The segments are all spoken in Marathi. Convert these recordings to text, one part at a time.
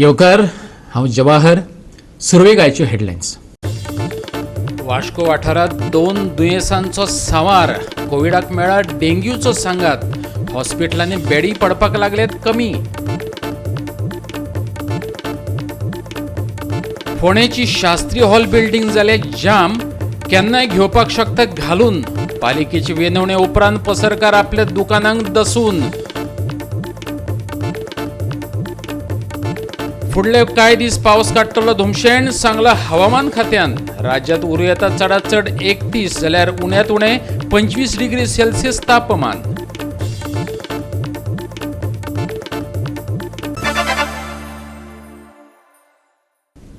येवकार हांव जवाहर सुरवेगायच्यो हेडलायन्स. वास्को वाठारात 2 दुयेंसांचो सांवार. कोविडाक मेळ्ळा डेंग्यूचो सांगात. हॉस्पिटलांनी बेडी पडपाक लागलेत कमी. फोंडेची शास्त्री हॉल बिल्डिंग जाले जाम. केन्नाय घेवपाक शकता घालून. पालिकेचे वेनवणे उपरांत पसरकार आपल्या दुकानांक दसून. फुडले कांय दीस पावस काडटलो धुमशेण सांगला हवामान खात्यान. राज्यात उरूं येता चडांत चड 31 जाल्यार उण्यांत उणें 25 डिग्री सेल्सियस तापमान.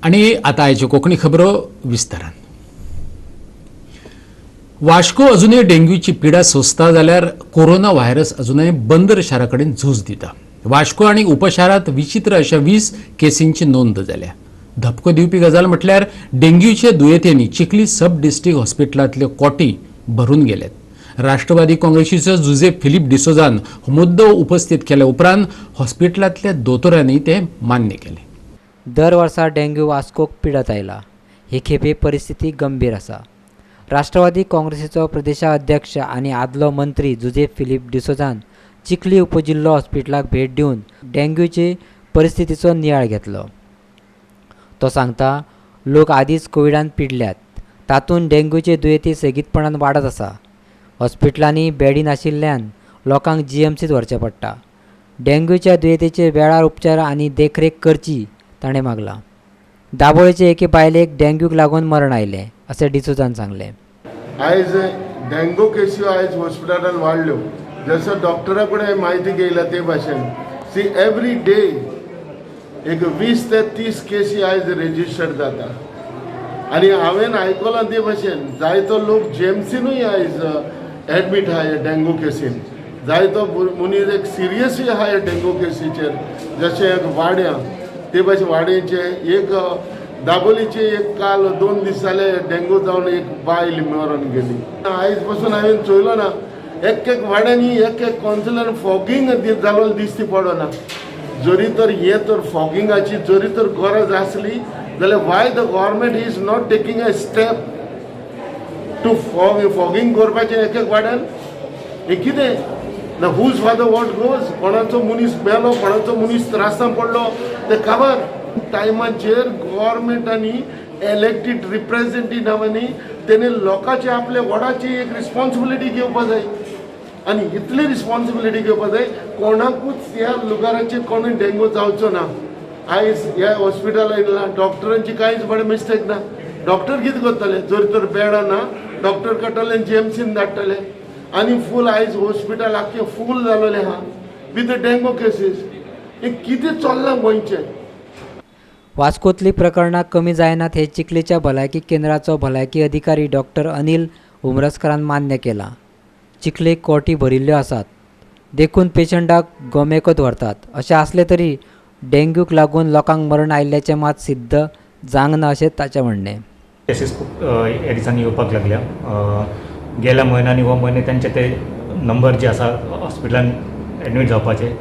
आनी आतां आयच्यो कोंकणी खबरो विस्तारान. वास्को अजुनूय डेंग्यूची पिडा सोंसता जाल्यार कोरोना व्हायरस अजुनूय बंदर शारा कडेन झूज दिता. वास्को आनी उपशारांत विचित्र अशा 20 केसींची नोंद जाल्या. धपको दिवपी गजाल म्हटल्यार डेंग्यूचे दुयेंतींनी चिखली सब डिस्ट्रिक्ट हॉस्पिटलांतल्यो कोटी भरून गेल्यात. राष्ट्रवादी काँग्रेसीचो जुझेफ फिलिप डिसोजान हो मुद्दो उपस्थित केल्या उपरांत हॉस्पिटलांतल्या दोतोरांनी ते मान्य केले. दर वर्सा डेंग्यू वास्कोक पिडत आयला. हे खेपे परिस्थिती गंभीर आसा. राष्ट्रवादी काँग्रेसीचो प्रदेशाध्यक्ष आनी आदलो मंत्री जुझेफ फिलिप डिसोजान चिखली उपजिल्लो हॉस्पिटलाक भेट दिवन डेंग्यूचे परिस्थितीचो नियाळ घेतलो. तो सांगता, लोक आदींच कोविडान पिडल्यात. तातूंत डेंग्यूचे दुयेंती सेगीतपणान वाडत आसा. हॉस्पिटलांनी बेडी नाशिल्ल्यान लोकांक जीएमसीत व्हरचें पडटा. डेंग्यूच्या दुयेंतीचे वेळार उपचार आनी देखरेख करची ताणें मागला. दाबोळेचे एके बायलेक डेंग्यूक लागून मरण आयलें अशें डिसोजान सांगलें. आयज डेंगू केसी आयज हॉस्पिटलांत वाडल्यो. जसं डॉक्टरा कडेन म्हायती घेयला ते भाशेन सी एवरी डे एक 20 ते 30 केसी आयज रेजिस्टर्ड जाता. आनी हांवें आयकलां ते भाशेन जायतो लोक जेएमसीनूय आयज एडमीट आहा डेंगू केसीन. जायतो मनीस एक सिरियसली आहा डेंगू केसीचेर. जशें एक वाड्या ते भाशेन वाड्याचे एक दाबोलीचे एक काल 2 दीस जाले डेंगू जावन एक बायल मरून गेली. आयज पासून हांवें चोयलो ना एक वाड्यांनी एक कावन्सिलर फॉगिंग जालो दिसती पडना. जरी तर हे तर फॉगिंगाची जरी तर गरज आसली जाल्यार why the government is not taking a step to fogging करपाचें एक वाड्यान. हे कितें ना हूज फादर वॉट गोज. कोणाचो मनीस मेलो कोणाचो मनीस त्रासान पडलो ते खबर. टायमाचेर गव्हर्मेंटांनी इलेक्टेड रिप्रेझेंटेटिव्हांनी तेणे लोकांचे आपल्या वडाची एक रिस्पॉन्सिबिलिटी घेवपाक जाय. आनी इतली रिस्पॉन्सिबिलिटी घेवपाक जाय कोणाकूच ह्या लुगाराचेर कोणूय डेंगू जावचो ना. आयज ह्या हॉस्पिटलांत येयला डॉक्टरांची कांयच बरें मिस्टेक ना. डॉक्टर कितें करतले जर तर बेडां ना डॉक्टर काडटले जीएमसीन धाडटले. आनी फूल आयज हॉस्पिटल आख्खें फूल जालोलें आहा विथ डेंगू केसीस. हे कितें चल्लां गोंयचें. वास्कोंतलीं प्रकरणां कमी जायनात हे चिखलीच्या भलायकी केंद्राचो भलायकी अधिकारी डॉक्टर अनिल उमरसकरान मान्य केलां. चिखलेक कोटी भरिल्ल्यो आसात. देखून पेशंटाक गोमेकत व्हरतात. अशें आसलें तरी डेंग्यूक लागून लोकांक मरण आयिल्ल्याचें मात सिद्ध जावंक ना अशें ताचें म्हणणें. केसीस खूब ह्या दिसांनी येवपाक लागल्या. गेल्या म्हयन्यांनी हो म्हयने तेंचे ते नंबर जे आसा हॉस्पिटलान एडमीट जावपाचे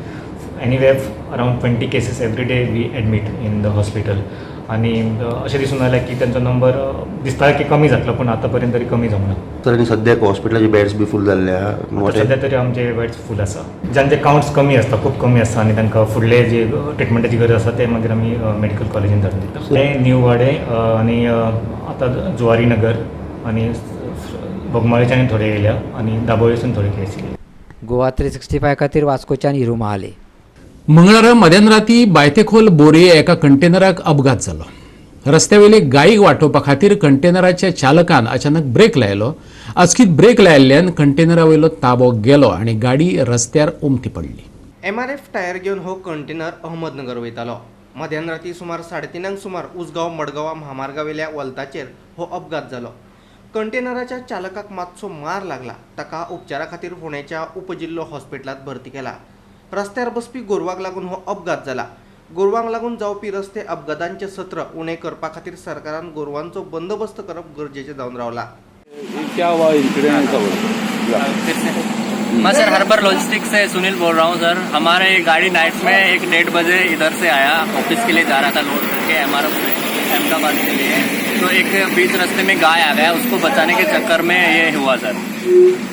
anyway around 20 cases every day we admit in the hospital. आनी अशें दिसून आयलें की तेंचो नंबर दिसता की कमी जातलो पूण आतां पर्यंत तरी कमी जावंक ना. तर आनी सद्याक हॉस्पिटलाचे बेड्स बी फूल जाल्ल्या. सध्या तरी आमचे बेड्स फूल आसा. ज्यांचे काउंट्स कमी आसता खूब कमी आसता आनी तांकां फुडले जे ट्रिटमेंटाची गरज आसा ते मागीर आमी मेडिकल कॉलेजीन धाडून दिता. ते न्यू वाडे आनी आतां जुवारी नगर आनी बोगमाळेच्यान थोडे येयल्या आनी दाबोळेसून थोडे केस येयले. गोवा 365 खातीर वास्कोच्यान हिरू महाले. मंगळारा मध्यान राती बायतेखोल बोरये एका कंटेनराक अपघात जालो. रस्त्यावेले गायीक वाटोवपा खातीर कंटेनराच्या चालकान अचानक ब्रेक लायलो. अचकीत ब्रेक लायिल्ल्यान कंटेनरा वयलो ताबो गेलो आनी गाडी रस्त्यार उमथी पडली. MRF टायर घेवन हो कंटेनर अहमदनगर वयतालो. मध्यान राती सुमार 3:30 सुमार उसगांव मडगांव महामार्गावेल्या वलताचेर हो अपघात जालो. कंटेनराच्या चालकाक मातसो मार लागला. ताका उपचारा खातीर फोंडेच्या उपजिल्लो हॉस्पिटलांत भरती केला. रस्त्यार बसपी गोरवांक लागून हो अपघात जाला. गोरवांक लागून जावपी रस्ते अपघातांचे सत्र उणे करपा खातीर सरकारान गोरवांचो बंदोबस्त करप गरजेचें जावन रावला. मैं सर हर्बर लॉजिस्टिक्स से सुनील बोल रहा हूँ सर। हमारे गाड़ी नाइट में 1-1:30 बजे इधर से आया, ऑफिस के लिए जा रहा था लोड करके एमआरएफ से अहमदाबाद के लिए। तो एक बीच रास्ते में गाय आ गया, उसको बचाने के चक्कर में ये हुआ सर।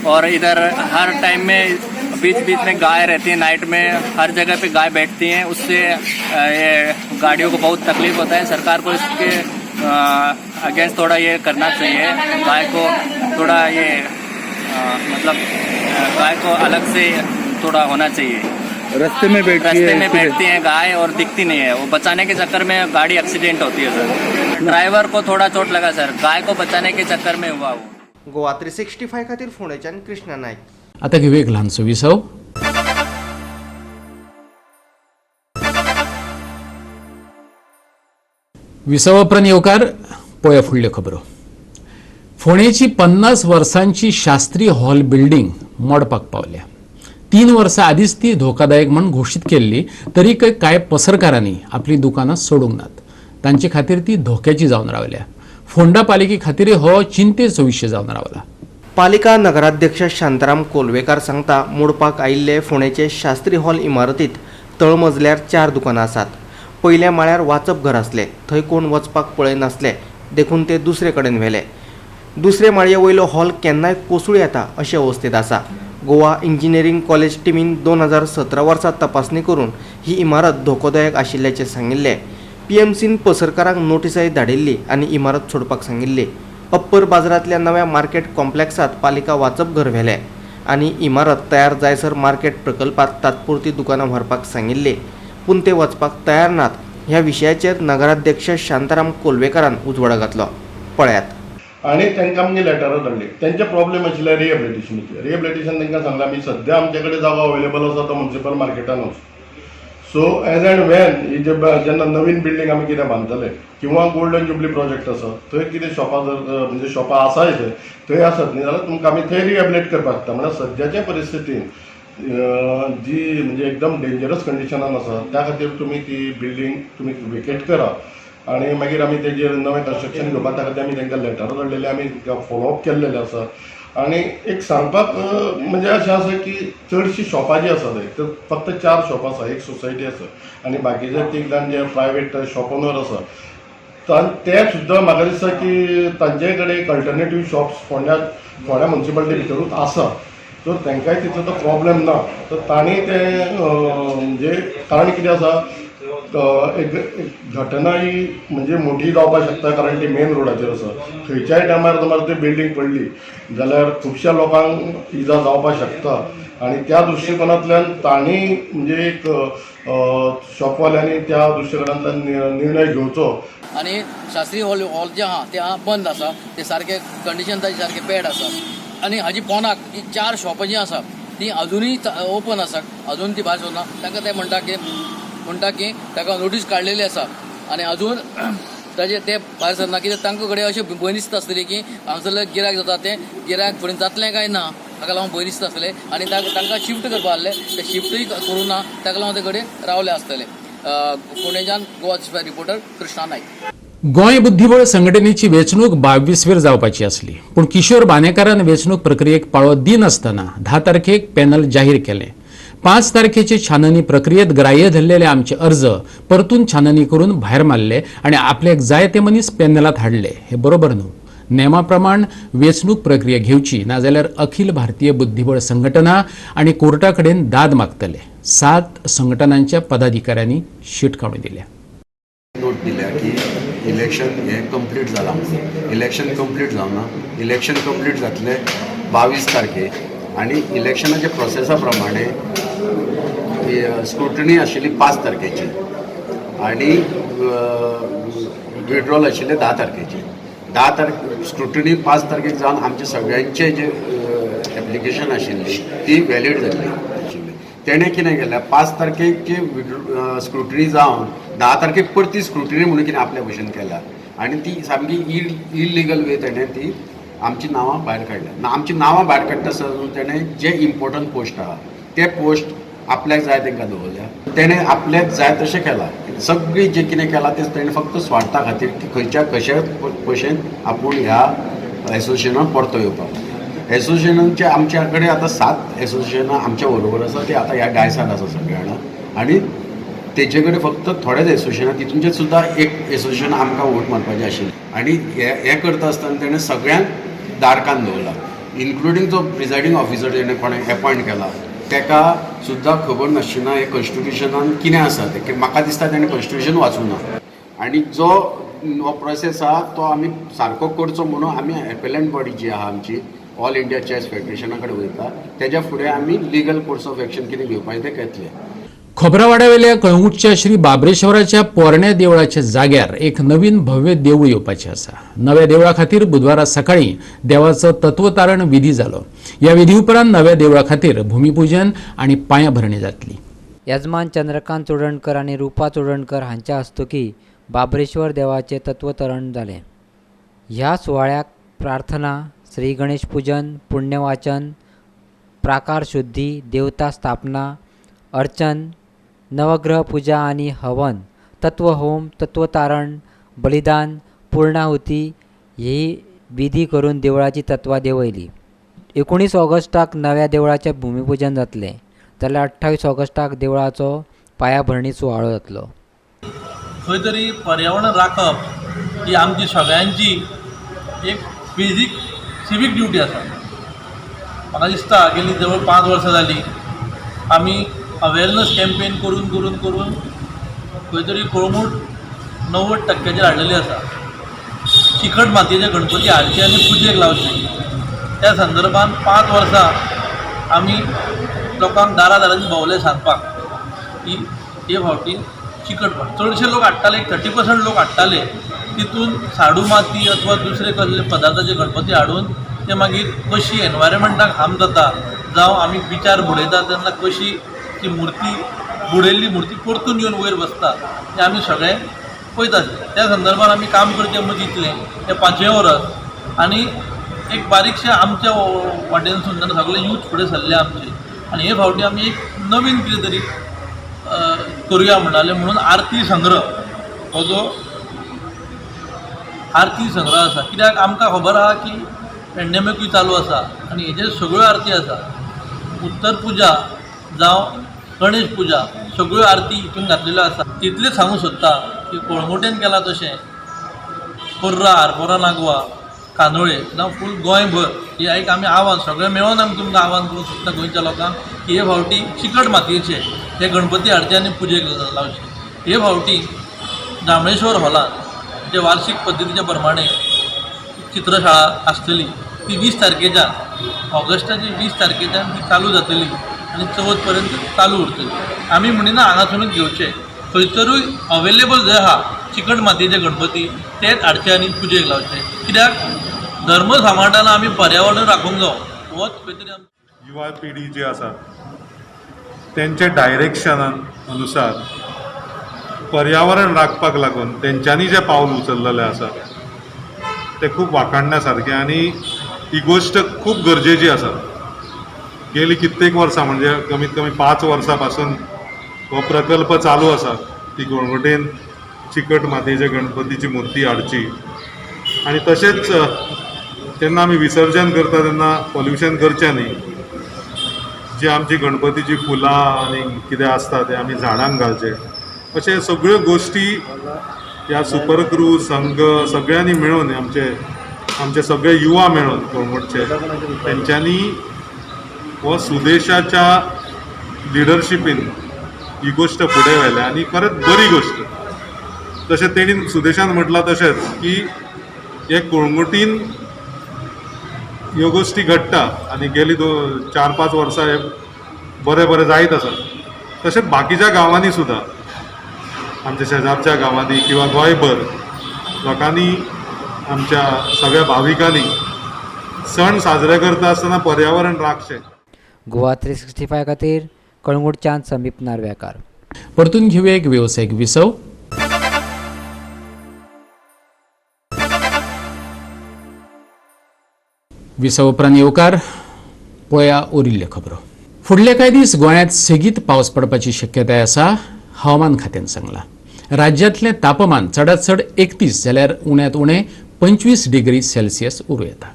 और इधर हर टाइम में बीच बीच में गाय रहती है, नाइट में हर जगह पे गाय बैठती हैं, उससे ये गाड़ियों को बहुत तकलीफ होता है। सरकार को इसके अगेंस्ट थोड़ा ये करना चाहिए, गाय को थोड़ा ये मतलब गाय को अलग से थोड़ा होना चाहिए। रास्ते में बैठती है गाय और दिखती नहीं है, वो बचाने के चक्कर में गाड़ी एक्सीडेंट होती है सर। ड्राइवर को थोड़ा चोट लगा सर, गाय को बचाने के चक्कर में हुआ वो। गोवा 365 खातीर फोंडेच्यान कृष्णा नायक। आता घेऊया एक लहानसो विसव. विसव उपरांत येवकार पळया फुडल्यो खबरो. फोंडेची 50 वर्सांची शास्त्री हॉल बिल्डिंग मोडपाक पावल्या. 3 वर्सां आदींच ती धोकादायक म्हूण घोशीत केल्ली, तरी कांय पसरकारांनी आपली दुकानां सोडूंक नात. तांचे खातीर ती धोक्याची जावन रावल्या. फोंडा पालिके खातीर हो चिंतेचो विशय जावन रावला. पालिका नगराध्यक्ष शांताराम कोलवेकार सांगता, मोडपाक आयिल्ले फोंडेचे शास्त्री हॉल इमारतीत तळमजल्यार 4 दुकानां आसात. पयल्या माळ्यार वाचप घर आसले, थंय कोण वचपाक पळयनासले, देखून ते दुसरे कडेन व्हेले. दुसरे माळये वयलो हॉल केन्नाय कोसळूं येता अशे अवस्थेत आसा. गोवा इंजिनियरींग कॉलेज टिमीन 2017 वर्सा तपासणी करून ही इमारत धोकोदायक आशिल्ल्याचे सांगिल्ले. पीएमसीन पसरकारांक नोटीसय धाडिल्ली आनी इमारत सोडपाक सांगिल्ली. अप्पर बाजारांतल्या नव्या मार्केट कॉम्प्लेक्सात पालिका वाचप घर व्हेले आनी इमारत तयार जायसर मार्केट प्रकल्पात तात्पुरती दुकानां व्हरपाक सांगिल्ली, पूण ते वचपाक तयार नात. ह्या विशयाचेर नगराध्यक्ष शांताराम कोलवेकारान उजवाडा घातलो. पळयात. आणि तांकां आमगे लेटरां धाडली. तेंचे प्रॉब्लेम आशिल्ले रिहेबिलिटेशनाचे. रिहेबिलिटेशन तांकां सांगलां आमी सद्या आमचे कडेन जागो अवेलेबल आसा तो म्युनिसिपल मार्केटानूच. सो एज एंड वेन ही जेन्ना नवीन बिल्डींग आमी कितें बांदतले किंवा गोल्डन जुबली प्रोजेक्ट आसा थंय कितें शॉपां जर म्हणजे शॉपां आसाय थंय आसत न्ही जाल्यार तुमकां आमी थंय रिहेबिलिटेट करपाक शकता. म्हळ्यार सद्याचे परिस्थितीन जी म्हणजे एकदम डेंजरस कंडिशनान आसा त्या खातीर तुमी ती बिल्डींग तुमी वेकेट करा आणि मागीर आमी तेजेर नवें कन्स्ट्रक्शन घेवपा त्या खातीर आमी तांकां लेटर धाडलेले, आमी फॉलोअप केल्लेले आसा. आणि एक सांगपाक म्हणजे अशें आसा की चडशीं शॉपां जी आसा थंय फक्त 4 शॉप आसा, एक सोसायटी आसा आनी बाकीचे 3 जाण जे प्रायवेट शॉप ओनर आसा ते सुद्दां म्हाका दिसता की तांचे कडेन एक अल्टरनेटीव शॉप्स फोंड्या म्युनिसिपालिटी भितरूच आसा. तर तांकांय तितलो तो प्रॉब्लेम ना. तर तांणी ते म्हणजे कारण कितें आसा एक घटना ही म्हणजे मोठी जावपाक शकता कारण ती मेन रोडाचेर आसा. खंयच्याय टायमार समज ती बिल्डींग पडली जाल्यार खुबश्या लोकांक इजा जावपाक शकता आणि त्या दृश्टिकोनांतल्यान तांणी म्हणजे एक शॉपवाल्यांनी त्या दृश्टिकोनांतल्यान निर्णय घेवचो. आणि शास्त्री हॉल जे आहा ते बंद आसा, ते सारखे कंडिशन ताची सारखे बॅड आसा. आणि हाजी पोंदाक ही 4 शॉपां जी आसा ती अजुनूय ओपन आसा, अजून ती भायर सरना. तांकां ते म्हणटा की ताका नोटीस काडलेली आसा आनी अजून ताजे ते भायर सरना. कित्याक तांकां कडेन अशें भंय दिसता आसतली की हांगसरले गिरायक जाता ते गिरायक फुडें जातलें काय ना ताका लागून भंय दिसता आसतलें आनी तांकां शिफ्ट करपा आहलें. ते शिफ्टूय करूं ना, ताका लागून ते कडेन रावले आसतले. पुणेच्यान गोवा रिपोर्टर कृष्णा नायक. गोंय बुद्धीबळ संघटनेची वेंचणूक 22 जावपाची आसली, पूण किशोर बानेकारान वेंचणूक प्रक्रियेक पाळो दिनासतना 10 तारखेक पॅनल जाहीर केलें. 5 तारखेचे छाननी प्रक्रियेत ग्राह्य धरलेले आमचे अर्ज परतून छाननी करून भायर मारले आणि आपल्याक जाय ते मनीस पॅनलात हाडले. हे बरोबर न्हू. नेमाप्रमाण वेंचणूक प्रक्रिया घेवची, नाजाल्यार अखिल भारतीय बुद्धीबळ संघटना आणि कोर्टा कडेन दाद मागतले. 7 संघटनांच्या पदाधिकाऱ्यांनी शिटकावणी दिल्या. नोट दिल्या की इलेक्शन हे कंप्लीट जालां. इलेक्शन कंप्लीट जावना. इलेक्शन कंप्लीट जातले 22 तारखेक आणि इलेक्शनाच्या प्रोसेसा प्रमाणे स्क्रुटनी आशिल्ली 5 तारखेची आणि विड्रॉल आशिल्ले 10 तारखेची. 10 तारखे स्क्रुटनी 5 तारखेक जावन आमचे सगळ्यांचे जे एप्लिकेशन आशिल्ली ती वॅलीड जाल्ली आशिल्ली. तेणें कितें केलें 5 तारखेक स्क्रुटनी जावन 10 तारखेक परती स्क्रुटनी म्हणून कितें आपल्या भशेन केल्या आणि ती सामकी इलिगल वे तेणें ती आमची नांवां भायर काडल्या. आमची नांवां भायर काडटा आसतना तेणें जे इम्पॉर्टंट पोस्ट आहा ते पोस्ट आपल्याक जाय तांकां दवरल्या. तेणें आपल्याक जाय तशें केलां. सगळी जे कितें केलां तें तेणें फक्त स्वार्था खातीर की खंयच्या कशा भशेन आपूण ह्या एसोसिएशनाक परतो येवपाक. एसोसिएशनांचे आमच्या कडेन आतां 7 एसोसिएशनां आमच्या बरोबर आसा, ते आतां ह्या डायसाक आसा सगळे जाणां, आणि तेजे कडेन फक्त थोडेच एसोसिएशनां, तितूनचे सुद्दां एक एसोसिएशन आमकां वोट मारपाचें आशिल्लें, आणि हे करता आसतना तेणें सगळ्यांक दारकान दवरला, इन्क्लुडींग जो प्रिजायडींग ऑफिसर जेणे कोणें अपॉयंट केला ताका सुद्दां खबर नाशिना हे कॉन्स्टिट्युशनान कितें आसा तें. म्हाका दिसता ताणें कॉन्स्टिट्युशन वाचूंक ना, आणि जो हो प्रोसेस आहा तो आमी सारको करचो म्हणून आमी एपेलंट बॉडी जी आहा आमची ऑल इंडिया चॅस फेडरेशना कडेन वयता, तेज्या फुडें आमी लिगल कोर्स ऑफ एक्शन कितें घेवपाचें तें घेतलें. खोब्रावाड्यावेल्या कळंगूटच्या श्री बाबरेश्वराच्या पोरण्या देवळाच्या जाग्यार एक नवीन भव्य देवूळ येवपाचें आसा. नव्या देवळा खातीर बुधवारा सकाळी देवाचो तत्वतारण विधी जालो. ह्या विधी उपरांत नव्या देवळा खातीर भूमिपूजन आनी पांयाभरणी जातली. यजमान चंद्रकांत चोडणकर आणि रुपा चोडणकर हांच्या हस्तुकी बाबरेश्वर देवाचे तत्वतरण जालें. ह्या सुवाळ्याक प्रार्थना, श्री गणेश पूजन, पुण्यवाचन, प्राकार शुद्धी, देवता स्थापना, अर्चन, नवग्रह पूजा आणि हवन, तत्वहोम, तत्वतारण, बलिदान, पूर्णाहुती ही विधी करून देवळाची तत्वां देंवयली. 19 ऑगस्टाक नव्या देवळाचें भूमिपूजन जातलें, जाल्यार 28 ऑगस्टाक देवळाचो पायाभरणी सुवाळो जातलो. खंय तरी पर्यावरण राखप ही आमची सगळ्यांची एक बेजीक सिवीक ड्युटी आसा. म्हाका दिसता गेली जवळ 5 वर्सां जालीं आमी अवेरनस कॅम्पेन करून करून करून खंय तरी कळंगूट 90% हाडलेली आसा. चिकट मातयेचे गणपती हाडचे आनी पुजेक लावचे. त्या संदर्भात 5 वर्सां आमी लोकांक दारांनी भोंवले सांगपाक की हे फावटी चिकट माती चडशे लोक हाडटाले, 30% लोक हाडटाले, तितून साडू माती अथवा दुसरे कसले पदार्थाचे गणपती हाडून ते मागीर कशी एनवायरमेंटाक हार्म जाता, जावं आमी बिचार बुडयता तेन्ना कशी ती मूर्ती बुडयल्ली मूर्ती परतून येवन वयर बसता तें आमी सगळे पळयताले. त्या संदर्भात आमी काम करचें म्हणून चिंतलें ते 5 वर्स, आनी एक बारीकशें आमच्या वाटेनसून तेन्ना सगळे यूथ फुडें सरले आमचे, आनी हे फावटी आमी एक नवीन कितें तरी करुया म्हणटाले. म्हणून आरती संग्रह हो जो आरती संग्रह आसा, कित्याक आमकां खबर आहा की पेंडेमिकूय चालू आसा आनी हेजेर सगळ्यो आरती आसा. उत्तर पुजा जावं गणेश पुजा सगळ्यो आरती हितून घातलेल्यो आसा. इतलेंच सांगूंक सोदता की कळंगुटेन केला तशें पर्रा, आरपोरा, नागवा, कांदोळे जावं फूल गोंयभर ही एक आमी आव्हान सगळें मेळोन आमी तुमकां आव्हान करूंक सोदता गोंयच्या लोकांक की हे फावटी चिकट मातयेचे ते गणपती हाडचे आनी पुजेक लावचे. हे फावटी जांबळेश्वर हॉलांत जे वार्षिक पद्दतीच्या प्रमाणे चित्रशाळा आसतली ती 20 तारखेच्यान ऑगस्टाची 20 तारखेच्यान ती चालू जातली आनी 14 पर्यंत चालू उरतली. आमी म्हणिना हांगासरूनच घेवचे, खंयसरूय अवेलेबल जे आहा चिकट मातयेचे गणपती तेच हाडचे आनी पुजेक लावचे. कित्याक धर्म सांबाळटाना आमी पर्यावरण राखूंक जाय. होच खंय तरी युवा पिढी जी आसा तेंचे डायरेक्शनान अनुसार पर्यावरण राखपाक लागून तेंच्यांनी जे पावल उचललेलें आसा ते खूब वाखाणण्या सारकें, आनी ही गोश्ट खूब गरजेची आसा. गेली कित्येक वर्सां म्हणजे कमीत कमी 5 वर्सां पासून हो प्रकल्प चालू आसा की कळंगुटेन चिकट मातयेचे गणपतीची मूर्ती हाडची, आनी तशेंच जेन्ना आमी विसर्जन करता तेन्ना पॉल्युशन करचें न्ही. जी आमची गणपतीची फुलां आनी कितें आसता ते आमी झाडांक घालचे. अशे सगळ्यो गोश्टी ह्या सुपर क्रू संघ सगळ्यांनी मेळून आमचे सगळे युवा मेळून कळंगुटचे तेंच्यांनी हो सुदेशाच्या लिडरशिपीन ही गोश्ट फुडें व्हेल्या आनी खरेंच बरी गोश्ट. तशें तेणी सुदेशान म्हटलां तशेंच की हे कळंगुटीन ह्यो गोश्टी घडटा आनी गेली 4-5 वर्सां हे बरें जायत आसा. तशेंच बाकीच्या गांवांनी सुद्दां आमच्या शेजारच्या गांवांनी किंवा गोंयभर लोकांनी आमच्या सगळ्या भाविकांनी सण साजरे करता आसतना पर्यावरण राखचें. गोवा 365 खातीर कळंगुटच्यान समीप नार्वेकार. परतून घेऊया एक व्यावसायिक विसव. विसव उपरांत येवकार पळया उरिल्ल्यो खबरो. फुडले कांय दीस गोंयांत सेगीत पावस पडपाची शक्यताय आसा, हवामान खात्यान सांगलां. राज्यांतलें तापमान चडांत चड 31 जाल्यार उण्यांत उणें 25 डिग्री सेल्सियस उरूं येता.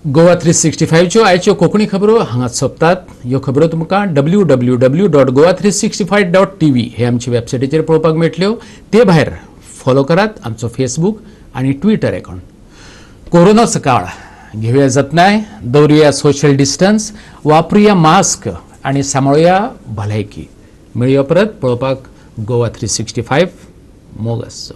गोवा 365च्यो आयच्यो कोंकणी खबरो हांगाच सोंपतात. ह्यो खबरो तुमकां www.goa365.tv हे आमचे वेबसायटीचेर पळोवपाक मेळटल्यो. ते भायर फॉलो करात आमचो फेसबूक आनी ट्विटर अकाउंट. कोरोनाचो काळ, घेवया जतनाय, दवरुया सोशल डिस्टन्स, वापरुया मास्क आनी सांबाळुया भलायकी. मेळया परत पळोवपाक गोवा 365. मोग आसचो.